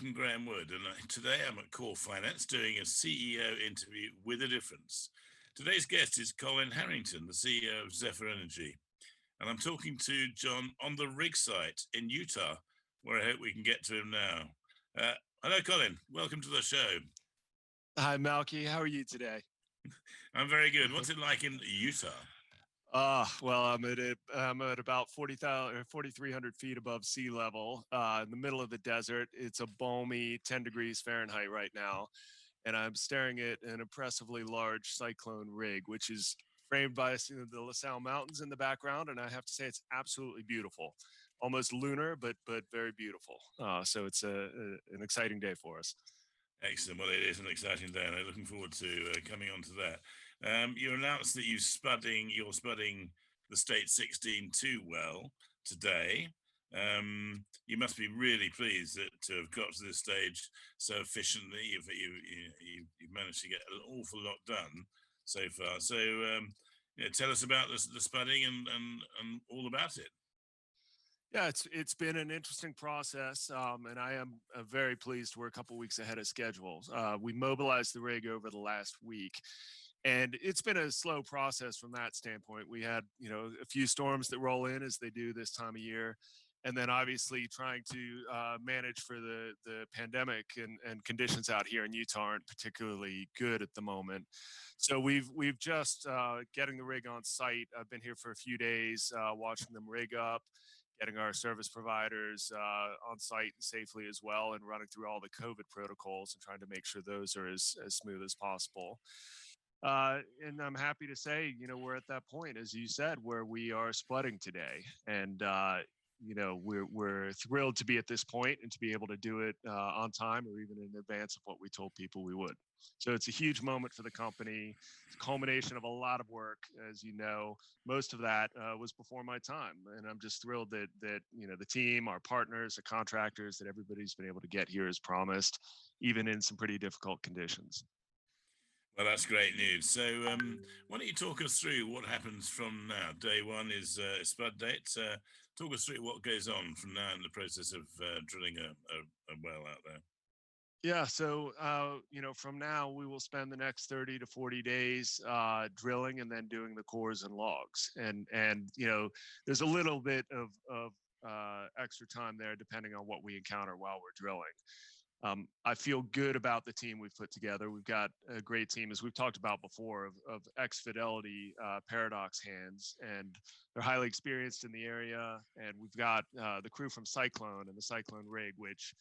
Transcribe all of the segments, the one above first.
Malcom Graham-Wood, and today I'm at Core Finance doing a CEO interview with a difference. Today's guest is Colin Harrington, the CEO of Zephyr Energy, and I'm talking to John on the rig site in Utah, where I hope we can get to him now. Hello, Colin. Welcome to the show. Hi, Malky. How are you today? I'm very good. What's it like in Utah? Well, I'm at about 4,300 feet above sea level, in the middle of the desert. It's a balmy 10 degrees Fahrenheit right now, and I'm staring at an impressively large cyclone rig, which is framed by the LaSalle Mountains in the background, and I have to say it's absolutely beautiful, almost lunar, but very beautiful. So it's an exciting day for us. Excellent. Well, it is an exciting day, and I'm looking forward to coming on to that. You announced that you're spudding the State 16-2 well today. You must be really pleased to have got to this stage so efficiently. You've managed to get an awful lot done so far. So, tell us about the spudding and all about it. Yeah, it's been an interesting process, and I am very pleased we're a couple weeks ahead of schedule. We mobilized the rig over the last week, and it's been a slow process from that standpoint. We had, a few storms that roll in as they do this time of year, and then obviously trying to manage for the pandemic and conditions out here in Utah aren't particularly good at the moment. So we've just getting the rig on site. I've been here for a few days, watching them rig up, getting our service providers on site safely as well, and running through all the COVID protocols and trying to make sure those are as smooth as possible. And I'm happy to say, we're at that point, as you said, where we are spudding today. And, we're thrilled to be at this point and to be able to do it on time or even in advance of what we told people we would. So it's a huge moment for the company. It's a culmination of a lot of work, as you know. Most of that was before my time, and I'm just thrilled that the team, our partners, the contractors, that everybody's been able to get here as promised, even in some pretty difficult conditions. Well, that's great news. So, why don't you talk us through what happens from now? Day one is spud date. Talk us through what goes on from now in the process of drilling a well out there. Yeah, so from now we will spend the next 30 to 40 days drilling and then doing the cores and logs, and there's a little bit of extra time there depending on what we encounter while we're drilling. I feel good about the team we've put together. We've got a great team, as we've talked about before, of ex-Fidelity Paradox hands, and they're highly experienced in the area. And we've got the crew from Cyclone and the Cyclone rig, which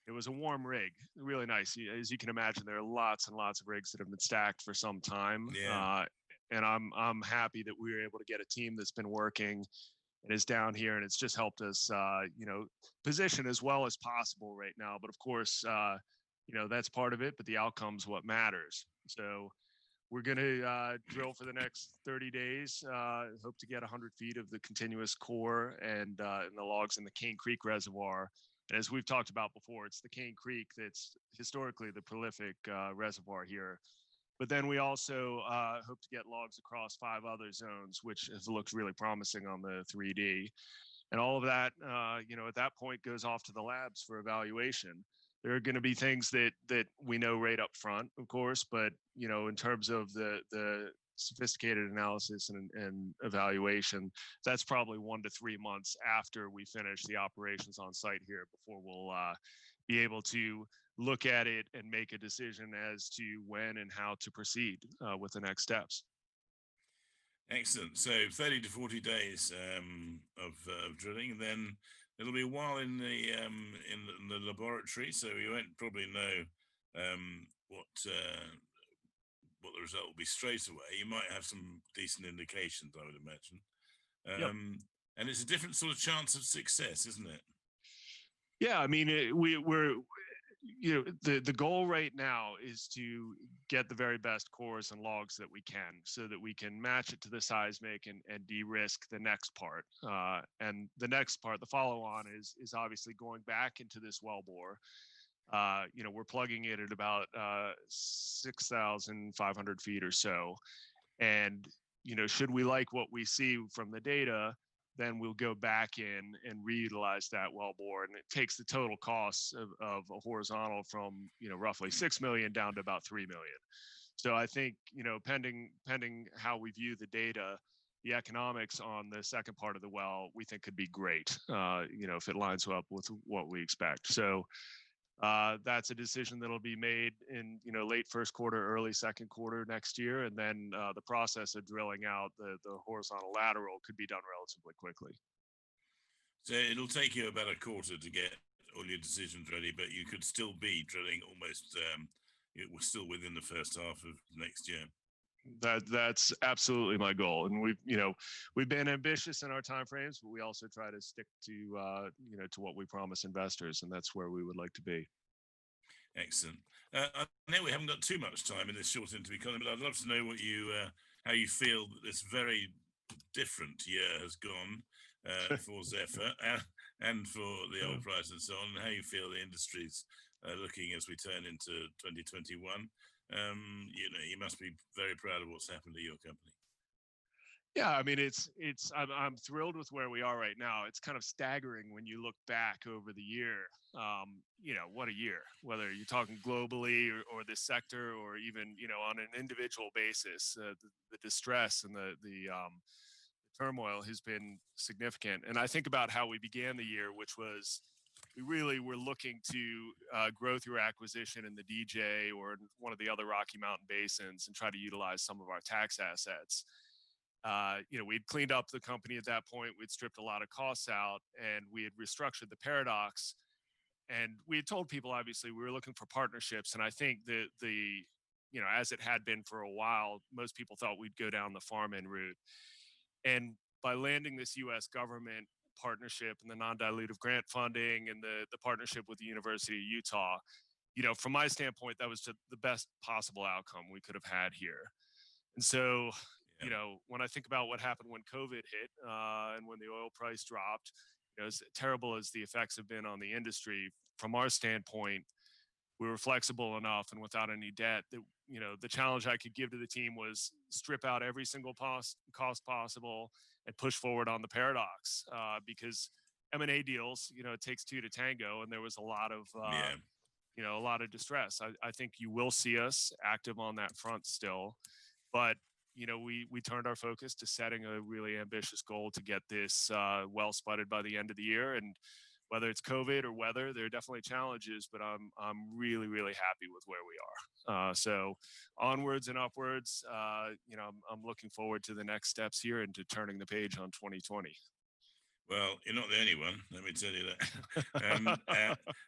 it was a warm rig, really nice. As you can imagine, there are lots and lots of rigs that have been stacked for some time. Yeah. And I'm happy that we were able to get a team that's been working and is down here, and it's just helped us, position as well as possible right now. But of course, that's part of it, but the outcome's what matters. So we're going to drill for the next 30 days, hope to get 100 feet of the continuous core and the logs in the Cane Creek Reservoir. And as we've talked about before, it's the Cane Creek that's historically the prolific reservoir here. But then we also hope to get logs across 5 other zones, which has looked really promising on the 3D. And all of that, at that point goes off to the labs for evaluation. There are going to be things that we know right up front, of course, but, in terms of the sophisticated analysis and evaluation, that's probably 1 to 3 months after we finish the operations on site here before we'll be able to look at it and make a decision as to when and how to proceed with the next steps. Excellent. So 30 to 40 days of drilling, and then it'll be a while in the laboratory, so you won't probably know what the result will be straight away. You might have some decent indications, I would imagine. Yep. And it's a different sort of chance of success, isn't it? Yeah, I mean, we're the goal right now is to get the very best cores and logs that we can, so that we can match it to the seismic and de-risk the next part. And the next part, the follow-on, is obviously going back into this wellbore. We're plugging it at about 6,500 feet or so. And, should we like what we see from the data, then we'll go back in and reutilize that wellbore, and it takes the total cost of a horizontal from roughly 6 million down to about 3 million. So I think pending how we view the data, the economics on the second part of the well we think could be great. If it lines up with what we expect. So that's a decision that'll be made in late first quarter, early second quarter next year, and then the process of drilling out the horizontal lateral could be done relatively quickly. So it'll take you about a quarter to get all your decisions ready, but you could still be drilling almost. It was still within the first half of next year. That's absolutely my goal, and we've been ambitious in our timeframes, but we also try to stick to to what we promise investors, and that's where we would like to be. Excellent. I know we haven't got too much time in this short interview, Colin, but I'd love to know how you feel that this very different year has gone for Zephyr and for the oil price and so on, and how you feel the industry's looking as we turn into 2021. You must be very proud of what's happened to your company. Yeah, I mean, I'm thrilled with where we are right now. It's kind of staggering when you look back over the year. What a year, whether you're talking globally or this sector, or even, on an individual basis, the distress and the turmoil has been significant. And I think about how we began the year, which was we really were looking to grow through acquisition in the DJ or one of the other Rocky Mountain basins and try to utilize some of our tax assets. We'd cleaned up the company at that point. We'd stripped a lot of costs out, and we had restructured the Paradox. And we had told people, obviously, we were looking for partnerships. And I think that as it had been for a while, most people thought we'd go down the farm-in route. And by landing this U.S. government partnership and the non-dilutive grant funding and the partnership with the University of Utah, from my standpoint, that was the best possible outcome we could have had here. And so, when I think about what happened when COVID hit and when the oil price dropped, as terrible as the effects have been on the industry, from our standpoint, we were flexible enough and without any debt that, the challenge I could give to the team was strip out every single cost possible and push forward on the Paradox, because M&A deals, it takes two to tango, and there was a lot of a lot of distress. I think you will see us active on that front still, but we turned our focus to setting a really ambitious goal to get this well spudded by the end of the year. And whether it's COVID or weather, there are definitely challenges, but I'm really, really happy with where we are. So onwards and upwards, I'm looking forward to the next steps here and to turning the page on 2020. Well, you're not the only one. Let me tell you that.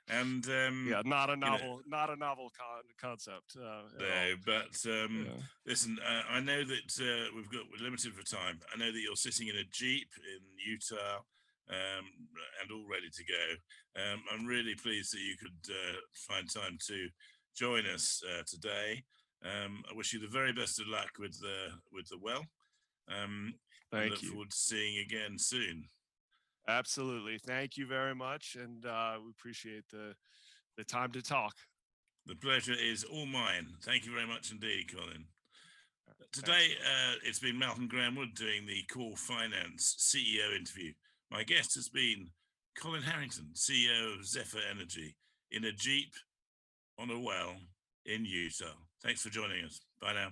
Yeah, not a novel concept. No, but listen, I know that we're limited for time. I know that you're sitting in a Jeep in Utah, and all ready to go. I'm really pleased that you could find time to join us today. I wish you the very best of luck with the well. Thank you. Look forward to seeing you again soon. Absolutely. Thank you very much. And we appreciate the time to talk. The pleasure is all mine. Thank you very much indeed, Colin. Today, it's been Malcom Graham-Wood doing the Core Finance CEO interview. My guest has been Colin Harrington, CEO of Zephyr Energy, in a Jeep on a well in Utah. Thanks for joining us. Bye now.